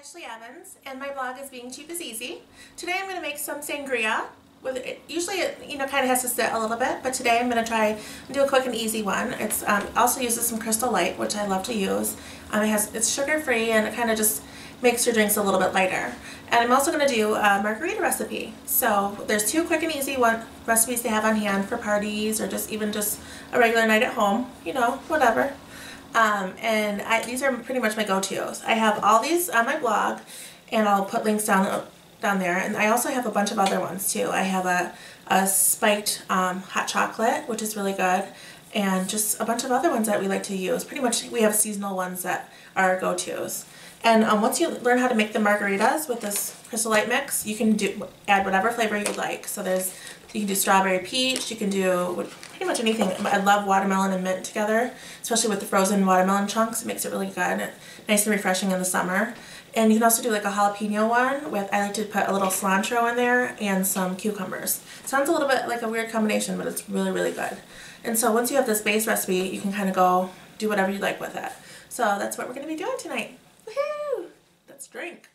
Ashleigh Evans, and my blog is Being Cheap is Easy. Today I'm going to make some sangria. With it, usually it kind of has to sit a little bit, but today I'm going to try and do a quick and easy one. It's also uses some Crystal Light, which I love to use. It's sugar free and it kind of just makes your drinks a little bit lighter. And I'm also going to do a margarita recipe. So there's two quick and easy recipes to have on hand for parties or just even just a regular night at home, whatever. These are pretty much my go-tos. I have all these on my blog, and I'll put links down there. And I also have a bunch of other ones too. I have a spiked hot chocolate, which is really good, and just a bunch of other ones that we like to use. Pretty much we have seasonal ones that are our go-tos. And once you learn how to make the margaritas with this Crystal Light mix, you can add whatever flavor you like. So you can do strawberry peach, you can do pretty much anything. I love watermelon and mint together, especially with the frozen watermelon chunks. It makes it really good, nice and refreshing in the summer. And you can also do like a jalapeno one with, I like to put a little cilantro in there and some cucumbers. Sounds a little bit like a weird combination, but it's really, really good. And so once you have this base recipe, you can kind of go do whatever you like with it. So that's what we're going to be doing tonight. Woohoo! Let's drink.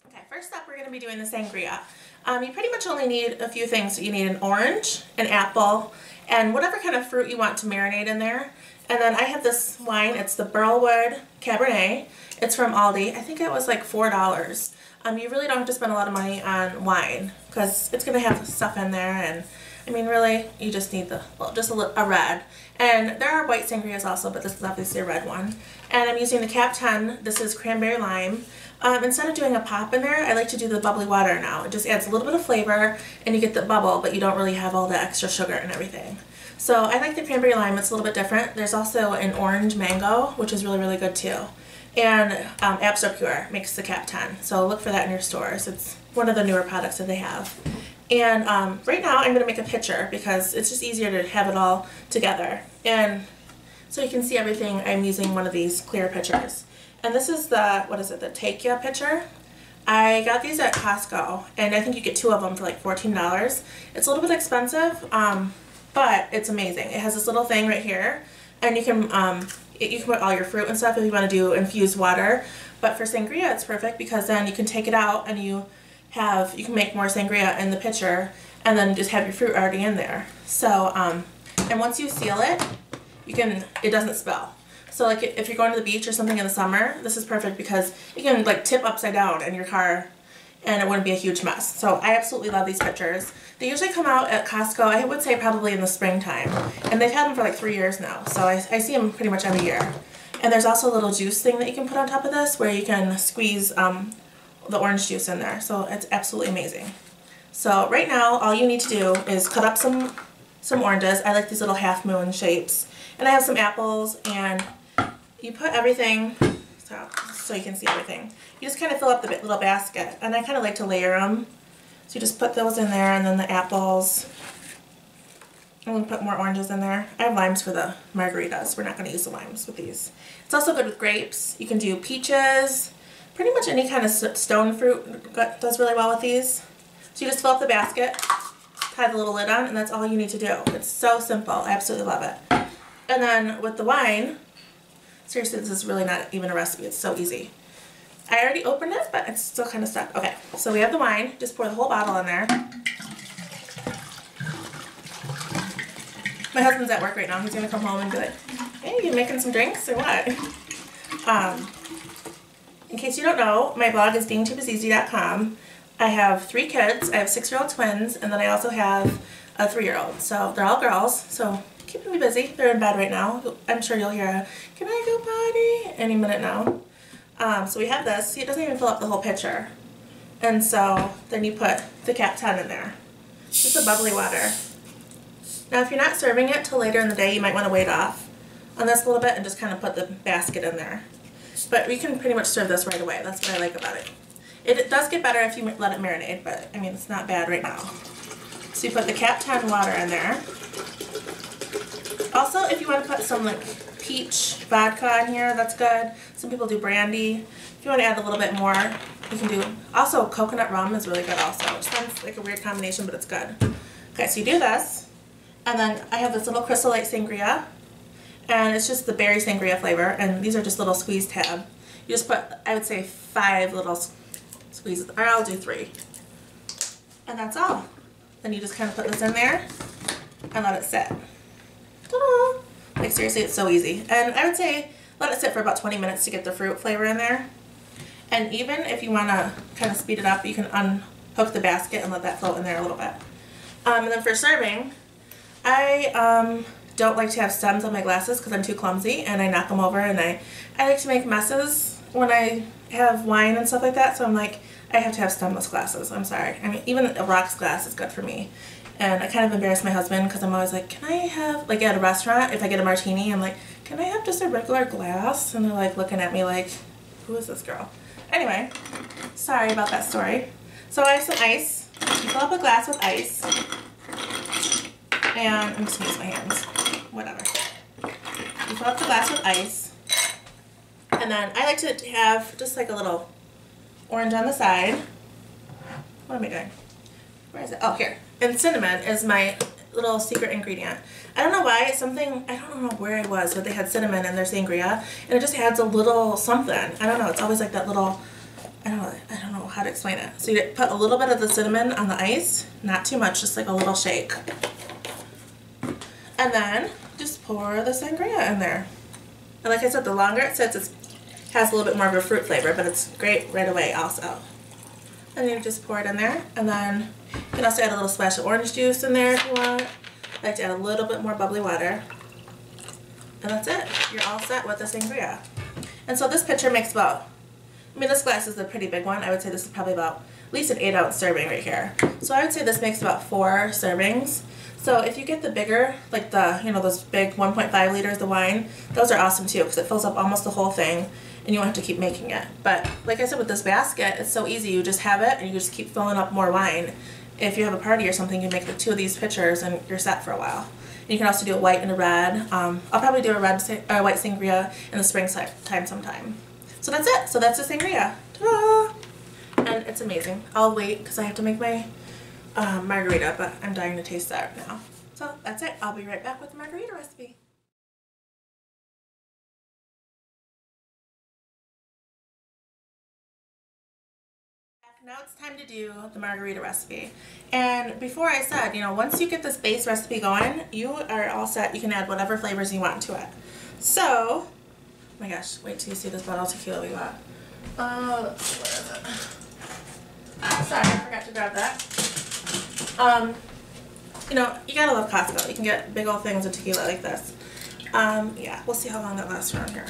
Okay, first up we're going to be doing the sangria. You pretty much only need a few things. You need an orange, an apple, and whatever kind of fruit you want to marinate in there. And then I have this wine. It's the Burlwood Cabernet. It's from Aldi. I think it was like $4. You really don't have to spend a lot of money on wine because it's going to have stuff in there, and I mean really you just need just a red. And there are white sangrias also, but this is obviously a red one. And I'm using the Cap10. This is Cranberry Lime. Instead of doing a pop in there, I like to do the bubbly water now. It just adds a little bit of flavor and you get the bubble, but you don't really have all the extra sugar and everything. So I like the Cranberry Lime. It's a little bit different. There's also an orange mango, which is really, really good too. And Absopure makes the Cap10. So look for that in your stores. It's one of the newer products that they have. And right now I'm going to make a pitcher because it's just easier to have it all together. And so you can see everything, I'm using one of these clear pitchers. And this is the, the Tequila pitcher. I got these at Costco, and I think you get two of them for like $14. It's a little bit expensive, but it's amazing. It has this little thing right here, and you can put all your fruit and stuff if you want to do infused water. But for sangria, it's perfect because then you can take it out and you can make more sangria in the pitcher, and then just have your fruit already in there. So, and once you seal it, it doesn't spill. So like if you're going to the beach or something in the summer, this is perfect because you can like tip upside down in your car and it wouldn't be a huge mess. So I absolutely love these pitchers. They usually come out at Costco, I would say probably in the springtime. And they've had them for like 3 years now. So I see them pretty much every year. And there's also a little juice thing that you can put on top of this where you can squeeze the orange juice in there. So it's absolutely amazing. So right now all you need to do is cut up some oranges. I like these little half moon shapes. And I have some apples, and you put everything, so you can see everything. You just kind of fill up the little basket, and I kind of like to layer them. So you just put those in there, and then the apples. I'm going to put more oranges in there. I have limes for the margaritas. We're not going to use the limes with these. It's also good with grapes. You can do peaches. Pretty much any kind of stone fruit does really well with these. So you just fill up the basket, tie the little lid on, and that's all you need to do. It's so simple. I absolutely love it. And then with the wine, seriously, this is really not even a recipe. It's so easy. I already opened it, but it's still kind of stuck. Okay, so we have the wine. Just pour the whole bottle in there. My husband's at work right now. He's going to come home and be like, hey, you making some drinks or what? In case you don't know, my blog is beingcheapiseasy.com. I have 3 kids. I have 6-year-old twins, and then I also have a 3-year-old. So they're all girls, so keeping me busy. They're in bed right now. I'm sure you'll hear a, can I go potty? Any minute now. So we have this. See, it doesn't even fill up the whole pitcher. And so then you put the Cap10 in there. Just a bubbly water. Now if you're not serving it till later in the day, you might want to wait off on this a little bit and just kind of put the basket in there. But we can pretty much serve this right away. That's what I like about it. It does get better if you let it marinate, but I mean it's not bad right now. So you put the Cap10 water in there. Also, if you want to put some like peach vodka in here, that's good. Some people do brandy. If you want to add a little bit more, you can do. Also, coconut rum is really good also. It sounds like a weird combination, but it's good. Okay, so you do this, and then I have this little Crystal Light sangria, and it's just the berry sangria flavor, and these are just little squeeze tab. You just put, I would say, 5 little squeezes, or I'll do 3. And that's all. Then you just kind of put this in there and let it sit. Ta-da! Like seriously, it's so easy. And I would say let it sit for about 20 minutes to get the fruit flavor in there. And even if you want to kind of speed it up, you can unhook the basket and let that float in there a little bit. And then for serving, I don't like to have stems on my glasses because I'm too clumsy and I knock them over, and I like to make messes when I have wine and stuff like that, so I'm like, I have to have stemless glasses. I'm sorry. I mean, even a rocks glass is good for me. And I kind of embarrass my husband because I'm always like, can I have, like at a restaurant, if I get a martini, I'm like, can I have just a regular glass? And they're like looking at me like, who is this girl? Anyway, sorry about that story. So I have some ice. You fill up a glass with ice. And I'm just going to use my hands. Whatever. You fill up the glass with ice. And then I like to have just like a little orange on the side. What am I doing? Where is it? Oh, here. And cinnamon is my little secret ingredient. I don't know why. It's something, I don't know where I was, but they had cinnamon in their sangria, and it just adds a little something. I don't know. It's always like that little, I don't know how to explain it. So you put a little bit of the cinnamon on the ice, not too much, just like a little shake. And then just pour the sangria in there. And like I said, the longer it sits, it has a little bit more of a fruit flavor, but it's great right away also. And you just pour it in there, and then you can also add a little splash of orange juice in there if you want. I like to add a little bit more bubbly water. And that's it. You're all set with the sangria. And so this pitcher makes about, I mean, this glass is a pretty big one. I would say this is probably about at least an 8-ounce serving right here. So I would say this makes about 4 servings. So if you get the bigger, like the, you know, those big 1.5 liters of wine, those are awesome too, because it fills up almost the whole thing, and you won't have to keep making it. But like I said, with this basket, it's so easy. You just have it, and you just keep filling up more wine. If you have a party or something, you make the 2 of these pitchers, and you're set for a while. And you can also do a white and a red. I'll probably do a white sangria in the springtime sometime. So that's it. So that's the sangria. Ta-da! And it's amazing. I'll wait because I have to make my margarita, but I'm dying to taste that now. So that's it. I'll be right back with the margarita recipe. Now it's time to do the margarita recipe. And before I said, you know, once you get this base recipe going, you are all set. You can add whatever flavors you want to it. So, oh my gosh, wait till you see this bottle of tequila we got. Where is it? Sorry, I forgot to grab that. You know, you gotta love Costco. You can get big old things of tequila like this. Yeah, we'll see how long that lasts around here.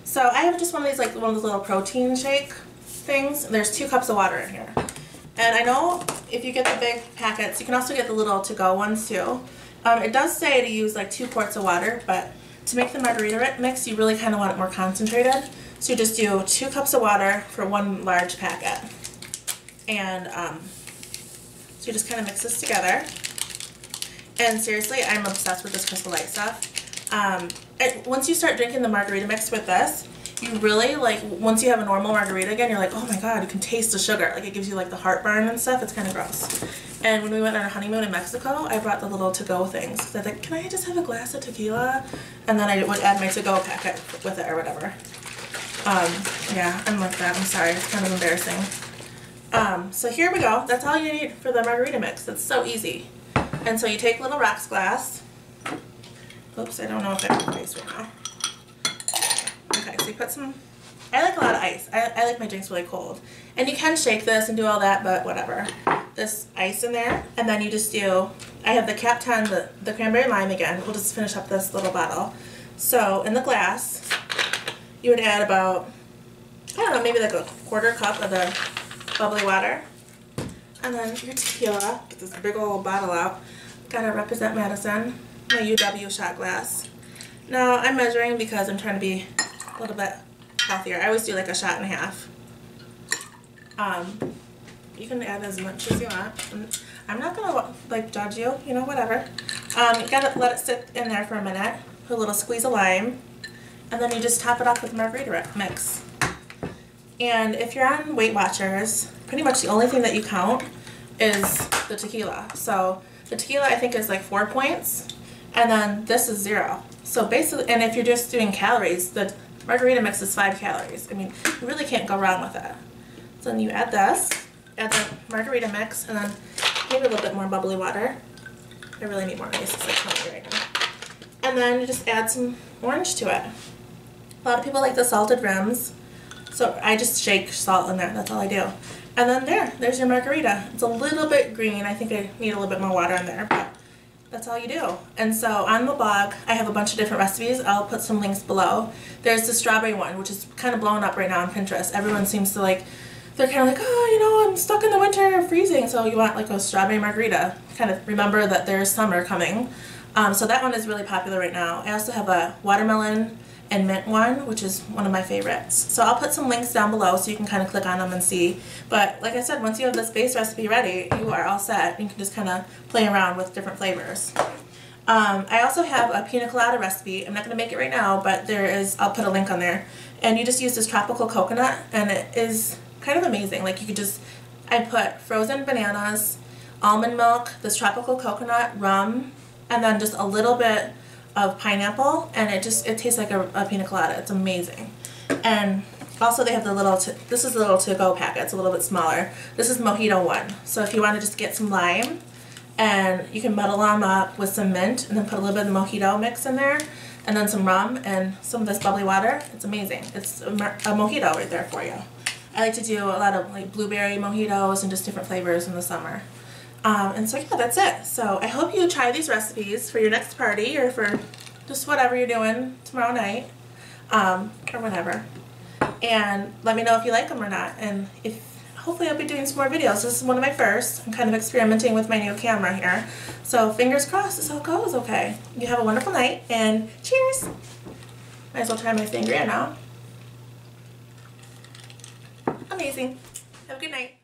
So I have just one of these, like one of those little protein shake things. There's 2 cups of water in here. And I know if you get the big packets, you can also get the little to-go ones too. It does say to use like 2 quarts of water, but to make the margarita mix, you really kind of want it more concentrated. So you just do 2 cups of water for 1 large packet. And so you just kind of mix this together. And seriously, I'm obsessed with this Crystal Light stuff. Once you start drinking the margarita mix with this, you really, like, once you have a normal margarita again, you're like, oh my god, you can taste the sugar. Like, it gives you, like, the heartburn and stuff. It's kind of gross. And when we went on our honeymoon in Mexico, I brought the little to-go things. So I was like, can I just have a glass of tequila? And then I would add my to-go packet with it or whatever. Yeah, I'm like that. I'm sorry. It's kind of embarrassing. So here we go. That's all you need for the margarita mix. It's so easy. And so you take a little rocks glass. Oops, I don't know if I have ice right now. Okay, so you put some, I like a lot of ice. I like my drinks really cold. And you can shake this and do all that, but whatever. This ice in there, and then you just do, I have the Cap10, the cranberry lime again. We'll just finish up this little bottle. So in the glass, you would add about, I don't know, maybe like a 1/4 cup of the bubbly water. And then your tequila, get this big old bottle out. Gotta represent Madison. My UW shot glass. Now I'm measuring because I'm trying to be a little bit healthier. I always do like a shot and a half. You can add as much as you want. I'm not gonna like judge you, you know, whatever. You gotta let it sit in there for a minute. Put a little squeeze of lime, and then you just top it off with margarita mix. And if you're on Weight Watchers, pretty much the only thing that you count is the tequila. So the tequila I think is like 4 points, And then this is 0. So basically, and if you're just doing calories, the margarita mix is 5 calories. I mean, you really can't go wrong with it. So then you add this, add the margarita mix, and then maybe a little bit more bubbly water. I really need more ice, it's like hungry right now. And then you just add some orange to it. A lot of people like the salted rims, so I just shake salt in there, that's all I do. And then there's your margarita. It's a little bit green, I think I need a little bit more water in there, but that's all you do. And so on the blog, I have a bunch of different recipes. I'll put some links below. There's the strawberry one, which is kind of blowing up right now on Pinterest. Everyone seems to like, they're kind of like, oh, you know, I'm stuck in the winter, freezing, so you want like a strawberry margarita. Kind of remember that there's summer coming. So that one is really popular right now. I also have a watermelon and mint one, which is one of my favorites. So I'll put some links down below so you can kind of click on them and see. But like I said, once you have this base recipe ready, you are all set. You can just kind of play around with different flavors. I also have a pina colada recipe. I'm not going to make it right now, but I'll put a link on there. And you just use this tropical coconut, and it is kind of amazing. Like you could just, I put frozen bananas, almond milk, this tropical coconut, rum, and then just a little bit of pineapple, and it tastes like a pina colada. It's amazing. And also they have the little, this is the little to-go packet. It's a little bit smaller. This is mojito one. So if you want to just get some lime, and you can muddle them up with some mint, and then put a little bit of the mojito mix in there, and then some rum, and some of this bubbly water. It's amazing. It's a mojito right there for you. I like to do a lot of like blueberry mojitos and just different flavors in the summer. And so yeah, that's it. So I hope you try these recipes for your next party or for just whatever you're doing tomorrow night, or whatever. And let me know if you like them or not. And hopefully I'll be doing some more videos. This is one of my first. I'm kind of experimenting with my new camera here. So fingers crossed this all goes okay. You have a wonderful night, and cheers! Might as well try my sangria now. Amazing. Have a good night.